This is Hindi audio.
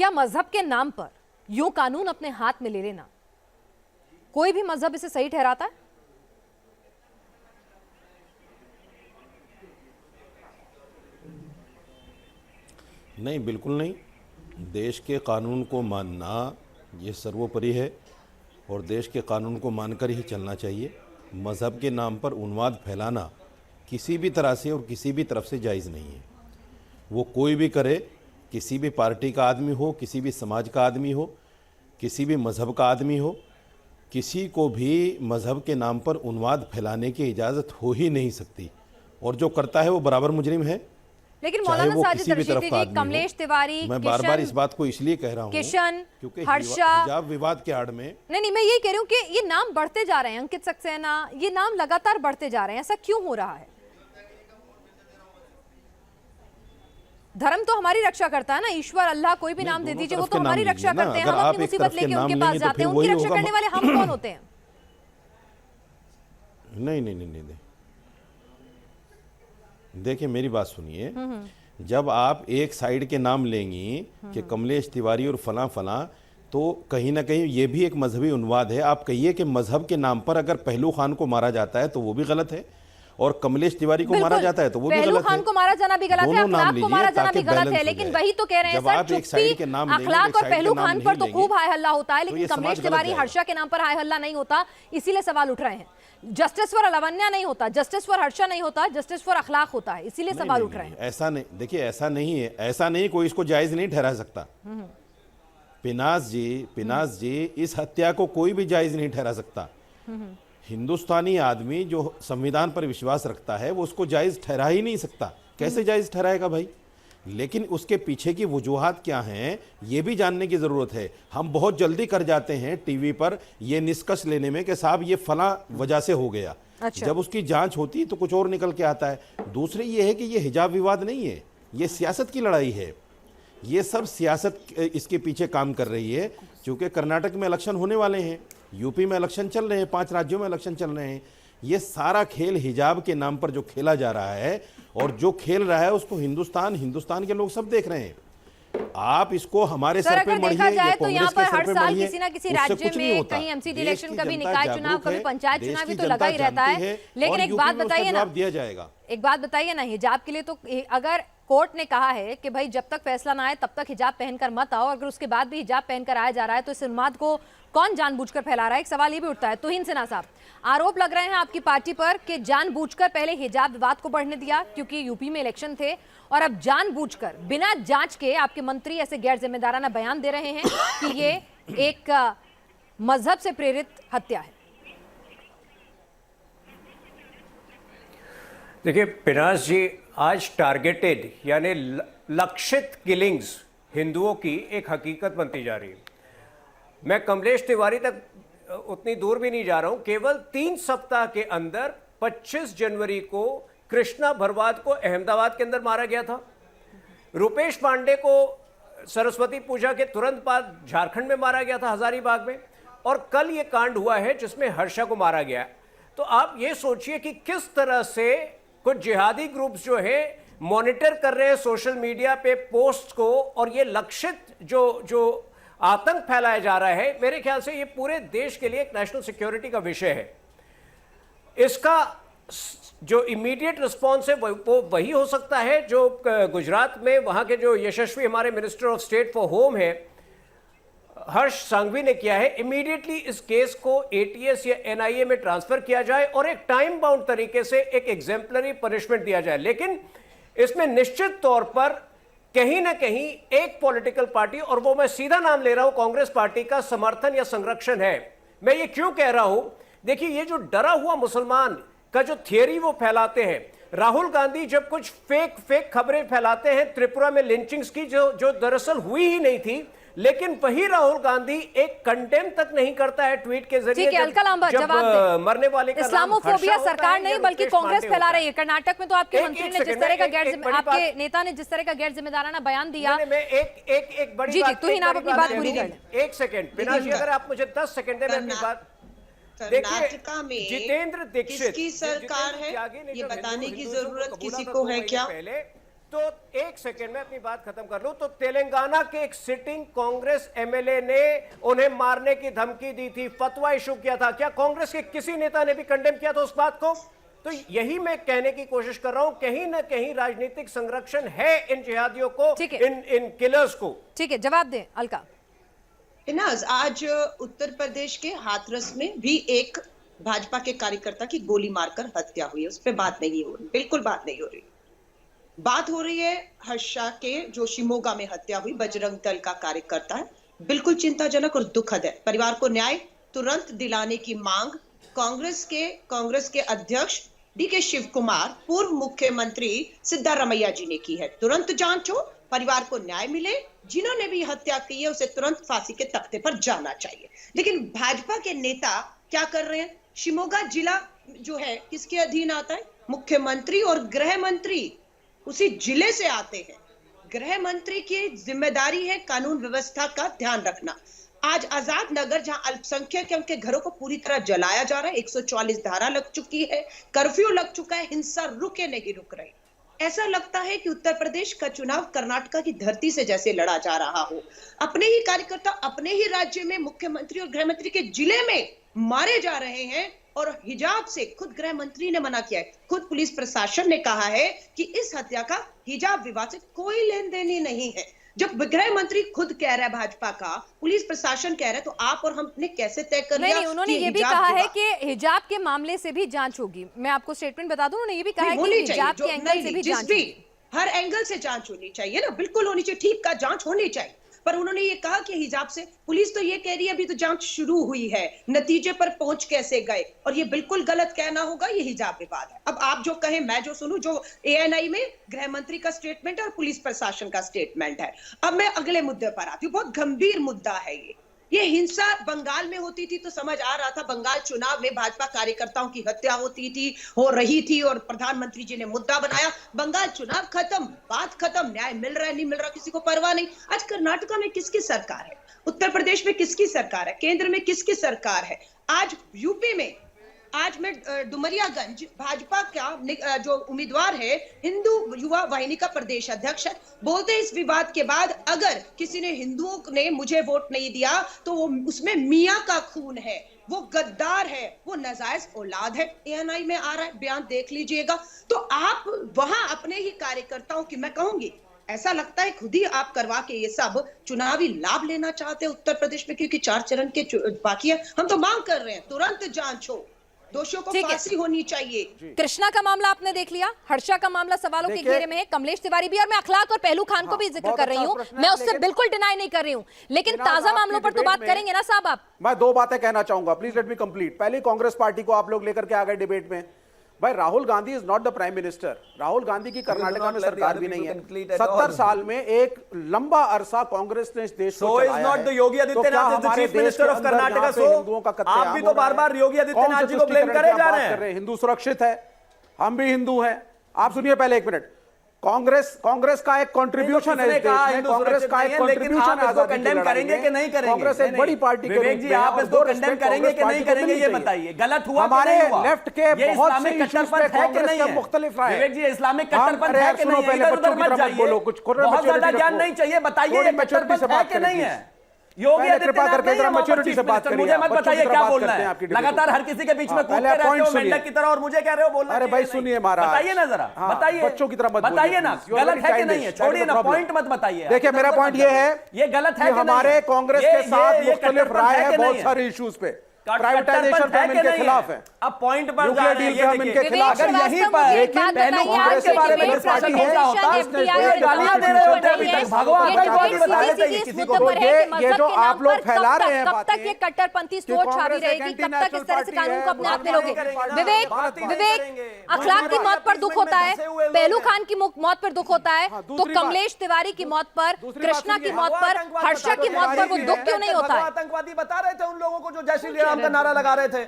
क्या मजहब के नाम पर यूं कानून अपने हाथ में ले लेना, कोई भी मजहब इसे सही ठहराता है? नहीं, बिल्कुल नहीं। देश के कानून को मानना ये सर्वोपरि है और देश के कानून को मानकर ही चलना चाहिए। मज़हब के नाम पर उन्माद फैलाना किसी भी तरह से और किसी भी तरफ से जायज़ नहीं है। वो कोई भी करे, किसी भी पार्टी का आदमी हो, किसी भी समाज का आदमी हो, किसी भी मज़हब का आदमी हो, किसी को भी मज़हब के नाम पर उन्माद फैलाने की इजाज़त हो ही नहीं सकती। और जो करता है वो बराबर मुजरिम है, लेकिन चाहे मौलाना वो साजिद किसी भी तरफ रशीदी का जी, आदमी कमलेश हो। तिवारी, मैं बार बार इस बात को इसलिए कह रहा हूँ किशन, क्योंकि हर्षा, हिजाब विवाद के आड़ में नहीं, मैं यही कह रही हूँ कि ये नाम बढ़ते जा रहे हैं। अंकित सक्सेना, ये नाम लगातार बढ़ते जा रहे हैं, ऐसा क्यों हो रहा है? धर्म तो हमारी रक्षा करता है ना, ईश्वर, अल्लाह, कोई भी नाम दे दीजिए, वो तो हमारी रक्षा करते हैं। हम अपनी मुसीबत लेके उनके पास जाते हैं, उनकी रक्षा करने वाले हम कौन होते हैं? नहीं नहीं नहीं नहीं, देखिए मेरी बात सुनिए। जब आप एक साइड के नाम लेंगी कि कमलेश तिवारी और फलां फलां, तो कहीं ना कहीं ये भी एक मजहबी उन्माद है। आप कहिए कि मजहब के नाम पर अगर पहलू खान को मारा जाता है तो वो भी गलत है, और कमलेश तिवारी को मारा जाता है तो वो भी गलत है। खान को मारा जाना भी गलत है, अखलाक को मारा जाना भी गलत है। लेकिन वही तो कह रहे हैं सर, चुप्पी, अखलाक और पहलू खान पर तो खूब हाय हल्ला होता है, लेकिन कमलेश तिवारी, हर्षा के नाम पर हाय हल्ला नहीं होता, इसीलिए सवाल उठ रहे हैं। जस्टिस फॉर लावण्या नहीं होता, जस्टिस फॉर हर्षा नहीं होता, जस्टिस फॉर अखलाक होता है, इसीलिए सवाल उठ रहे हैं। ऐसा नहीं, देखिए ऐसा नहीं है, ऐसा नहीं, कोई इसको जायज नहीं ठहरा सकता। पिनाज जी, इस हत्या को कोई भी जायज नहीं ठहरा सकता। हिंदुस्तानी आदमी जो संविधान पर विश्वास रखता है वो उसको जायज ठहरा ही नहीं सकता। कैसे जायज ठहराएगा भाई? लेकिन उसके पीछे की वजूहात क्या हैं ये भी जानने की ज़रूरत है। हम बहुत जल्दी कर जाते हैं टीवी पर ये निष्कर्ष लेने में कि साहब ये फला वजह से हो गया। अच्छा। जब उसकी जांच होती है तो कुछ और निकल के आता है। दूसरी ये है कि ये हिजाब विवाद नहीं है, ये सियासत की लड़ाई है। ये सब सियासत इसके पीछे काम कर रही है, क्योंकि कर्नाटक में इलेक्शन होने वाले हैं, यूपी में इलेक्शन चल रहे हैं, 5 राज्यों में इलेक्शन चल रहे हैं। ये सारा खेल हिजाब के नाम पर जो खेला जा रहा है, और जो खेल रहा है उसको हिंदुस्तान के लोग सब देख रहे हैं। आप इसको हमारे सर पे मढ़िए या तो यहाँ कांग्रेस पर के हर सर पे साल मढ़िए, किसी ना किसी उससे राज्य कुछ नहीं में होता। कहीं एमसी देश इलेक्शन, की कभी जनता निकाय चुनाव, जागरूक कभी है, पंचायत देश चुनाव, की भी तो जनता लगा ही रहता जानती है। लेकिन और एक यूपी बात में उसका बताइए ना, जवाब दिया जाएगा। एक बात बताइए ना, हिजाब के लिए तो अगर कोर्ट ने कहा है कि भाई जब तक फैसला ना आए तब तक हिजाब पहनकर मत आओ, अगर उसके बाद भी हिजाब पहनकर आया जा रहा है तो इस उन्माद को कौन जानबूझकर फैला रहा है? एक सवाल ये भी उठता है। तुहिन सिन्हा साहब, आरोप लग रहे हैं आपकी पार्टी पर कि जानबूझकर पहले हिजाब विवाद को बढ़ने दिया क्योंकि यूपी में इलेक्शन थे, और अब जानबूझकर बिना जांच के आपके मंत्री ऐसे गैर जिम्मेदाराना बयान दे रहे हैं कि ये एक मजहब से प्रेरित हत्या है। देखिए पिनाज जी, आज टारगेटेड यानी लक्षित किलिंग्स हिंदुओं की एक हकीकत बनती जा रही है। मैं कमलेश तिवारी तक उतनी दूर भी नहीं जा रहा हूं। केवल 3 सप्ताह के अंदर 25 जनवरी को कृष्णा भरवाद को अहमदाबाद के अंदर मारा गया था। रुपेश पांडे को सरस्वती पूजा के तुरंत बाद झारखंड में मारा गया था, हजारीबाग में। और कल ये कांड हुआ है जिसमें हर्षा को मारा गया। तो आप ये सोचिए कि किस तरह से कुछ जिहादी ग्रुप्स जो है मॉनिटर कर रहे हैं सोशल मीडिया पे पोस्ट को, और ये लक्षित जो आतंक फैलाया जा रहा है, मेरे ख्याल से ये पूरे देश के लिए एक नेशनल सिक्योरिटी का विषय है। इसका जो इमीडिएट रिस्पॉन्स है वो वही हो सकता है जो गुजरात में वहां के जो यशस्वी हमारे minister of state for home है हर्ष सांघवी ने किया है। इमीडिएटली इस केस को एटीएस या एनआईए में ट्रांसफर किया जाए और एक टाइम बाउंड तरीके से एक एग्जेम्पलरी पनिशमेंट दिया जाए। लेकिन इसमें निश्चित तौर पर कहीं ना कहीं एक पॉलिटिकल पार्टी, और वो मैं सीधा नाम ले रहा हूं, कांग्रेस पार्टी का समर्थन या संरक्षण है। मैं ये क्यों कह रहा हूं? देखिए, ये जो डरा हुआ मुसलमान का जो थियरी वो फैलाते हैं, राहुल गांधी जब कुछ फेक खबरें फैलाते हैं त्रिपुरा में लिंचिंग्स की जो दरअसल हुई ही नहीं थी, लेकिन वही राहुल गांधी एक कंडेम तक नहीं करता है ट्वीट के जरिए। जब मरने वाले का इस्लामोफोबिया सरकार नहीं बल्कि कांग्रेस फैला रही है। कर्नाटक में तो आपके मंत्री ने जिस तरह का आपके नेता ने जिस तरह का गैर जिम्मेदाराना बयान दिया। मैं एक बड़ी बात, तो आप अपनी बात पूरी कर लें। एक सेकंड पिनाजी, अगर आप मुझे 10 सेकंड दें, मैं अपनी बात। कर्नाटका में जितेंद्र दीक्षित किसकी सरकार है ये बताने की जरूरत किसी को है क्या? तो एक सेकेंड में अपनी बात खत्म कर लूं। तो तेलंगाना के एक सिटिंग कांग्रेस एमएलए ने उन्हें मारने की धमकी दी थी, फतवा इशू किया था। क्या कांग्रेस के किसी नेता ने भी कंडेम किया था उस बात को? तो यही मैं कहने की कोशिश कर रहा हूं, कहीं ना कहीं राजनीतिक संरक्षण है इन जिहादियों को, इन किलर्स को। ठीक है, जवाब दें अलका। इनाज, आज उत्तर प्रदेश के हाथरस में भी एक भाजपा के कार्यकर्ता की गोली मारकर हत्या हुई है। उस पर बात नहीं हो रही, बिल्कुल बात नहीं हो रही। बात हो रही है हर्षा के, जो शिमोगा में हत्या हुई, बजरंग दल का कार्यकर्ता है। बिल्कुल चिंताजनक और दुखद है। परिवार को न्याय तुरंत दिलाने की मांग कांग्रेस के अध्यक्ष डीके शिव कुमार, पूर्व मुख्यमंत्री सिद्धारमैया जी ने की है। तुरंत जांच हो, परिवार को न्याय मिले, जिन्होंने भी हत्या की है उसे तुरंत फांसी के तख्ते पर जाना चाहिए। लेकिन भाजपा के नेता क्या कर रहे हैं? शिमोगा जिला जो है किसके अधीन आता है? मुख्यमंत्री और गृह मंत्री उसी जिले से आते हैं। गृह मंत्री की जिम्मेदारी है कानून व्यवस्था का ध्यान रखना। आज आजाद नगर, जहां अल्पसंख्यकों के घरों को पूरी तरह जलाया जा रहा है, 144 धारा लग चुकी है, कर्फ्यू लग चुका है, हिंसा रुके नहीं रुक रही। ऐसा लगता है कि उत्तर प्रदेश का चुनाव कर्नाटका की धरती से जैसे लड़ा जा रहा हो। अपने ही कार्यकर्ता अपने ही राज्य में मुख्यमंत्री और गृह मंत्री के जिले में मारे जा रहे हैं, और हिजाब से खुद गृह मंत्री ने मना किया है। खुद पुलिस प्रशासन ने कहा है कि इस हत्या का हिजाब विवाद से कोई लेन देन ही नहीं है। जब गृह मंत्री खुद कह रहा है भाजपा का, पुलिस प्रशासन कह रहा है, तो आप और हमने कैसे तय कर लिया? नहीं, उन्होंने ये भी कहा है कि हिजाब के मामले से भी जांच होगी। मैं आपको स्टेटमेंट बता दूं, उन्होंने ये भी कहा है कि हिजाब के एंगल से भी जांच होगी। हर एंगल से जांच होनी चाहिए ना, बिल्कुल होनी चाहिए, ठीक का जांच होनी चाहिए। पर उन्होंने ये कहा कि हिजाब से, पुलिस तो ये कह रही है अभी तो जांच शुरू हुई है, नतीजे पर पहुंच कैसे गए? और ये बिल्कुल गलत कहना होगा, ये हिजाब विवाद है। अब आप जो कहें मैं जो सुनूं, जो एएनआई में गृह मंत्री का स्टेटमेंट है और पुलिस प्रशासन का स्टेटमेंट है। अब मैं अगले मुद्दे पर आती हूँ। बहुत गंभीर मुद्दा है ये हिंसा बंगाल में होती थी तो समझ आ रहा था, बंगाल चुनाव में भाजपा कार्यकर्ताओं की हत्या हो रही थी और प्रधानमंत्री जी ने मुद्दा बनाया। बंगाल चुनाव खत्म, बात खत्म, न्याय मिल रहा है नहीं मिल रहा किसी को परवाह नहीं। आज कर्नाटका में किसकी सरकार है? उत्तर प्रदेश में किसकी सरकार है? केंद्र में किसकी सरकार है? आज यूपी में, आज मैं डुमरियागंज, भाजपा का जो उम्मीदवार है, हिंदू युवा वाहिनी का प्रदेश अध्यक्ष है, बोलते हैं इस विवाद के बाद अगर किसी ने, हिंदुओं ने मुझे वोट नहीं दिया तो वो उसमें मियां का खून है, वो गद्दार है, वो नाजायज औलाद है। एएनआई में आ रहा है, बयान देख लीजिएगा। तो आप वहां अपने ही कार्यकर्ताओं की, मैं कहूंगी ऐसा लगता है खुद ही आप करवा के ये सब चुनावी लाभ लेना चाहते हैं उत्तर प्रदेश में, क्योंकि 4 चरण के बाकी है। हम तो मांग कर रहे हैं तुरंत जांच हो, दोषियों को फांसी होनी चाहिए। कृष्णा का मामला आपने देख लिया, हर्षा का मामला सवालों के घेरे में है, कमलेश तिवारी भी, और मैं अखलाक और पहलू खान को भी जिक्र कर रही हूँ, मैं उससे बिल्कुल डिनाई नहीं कर रही हूँ, लेकिन ताजा मामलों पर तो बात करेंगे ना साहब आप। मैं 2 बातें कहना चाहूंगा, प्लीज लेट मी कंप्लीट। पहले कांग्रेस पार्टी को आप लोग लेकर के आ गए डिबेट में। भाई Rahul Gandhi is not the prime minister. Rahul Gandhi की कर्नाटका में सरकार भी नहीं है। 70 साल में एक लंबा अरसा कांग्रेस ने इस देश को चलाया है। Yogi Adityanath is the chief minister of Karnataka. हिंदुओं का आप भी तो बार-बार योगी आदित्यनाथ जी को ब्लेम करे जा रहे हैं। हिंदू सुरक्षित है, हम भी हिंदू हैं। आप सुनिए पहले 1 मिनट। कांग्रेस का एक कंट्रीब्यूशन है इस देश में, कांग्रेस का एक कंट्रीब्यूशन है। इसको कंडेम करेंगे कि नहीं करेंगे? कांग्रेस एक बड़ी पार्टी के विवेक जी, आप इसको कंडेम करेंगे कि नहीं करेंगे ये बताइए। गलत हुआ हमारे लेफ्ट के ये बहुत से इस्लामिक इश्यूज पे कट्टरपंथ है कि नहीं है? मुख्तलिफ राय। विवेक जी, इस्लामिक कट्टरपंथ है कि नहीं है? पहले बच्चों की तरफ बोलो, कुछ बहुत ज्यादा ज्ञान नहीं चाहिए, बताइए ये कट्टरपंथ है कि नहीं है? योगी कृपा करके जरा मैच्योरिटी से बात करिए। मुझे मत बताइए क्या बोलना है। लगातार हर किसी के बीच में कूदते रहते हो मेंढक की तरह, और मुझे कह रहे हो बोलना। अरे भाई सुनिए महाराज, बताइए ना जरा, बताइए बच्चों की तरह मत बताइए ना, गलत है कि नहीं है? छोड़िए ना, पॉइंट मत बताइए। देखिए मेरा पॉइंट ये है, ये गलत है कि हमारे कांग्रेस के साथ मुख्तलिफ राय है बहुत सारे इश्यूज पे। प्राइवेटाइजेशन पे हम इनके खिलाफ है, अब पॉइंट पर जा रहे हैं, हम इनके खिलाफ। अगर यहीं पर पहलू कांग्रेस के बारे में डिस्कशन होता होता, गालियां दे रहे होते अभी तक, भगवान आतंकवादी बता रहे थे किसी को। ये जो आप लोग फैला रहे हैं कब तक ये कट्टरपंथी सोच छावी रहेगी? कब तक इस तरह से कानून को अपने हाथ में लोगे? विवेक, अखलाक की मौत पर दुख होता है, पहलू खान की मौत पर दुख होता है, तो कमलेश तिवारी की मौत पर, कृष्णा की मौत पर, हर्षा की मौत पर वो दुख क्यों नहीं होता है? आतंकवादी बता रहे थे उन लोगों को जो जय श्री राम का नारा लगा रहे थे।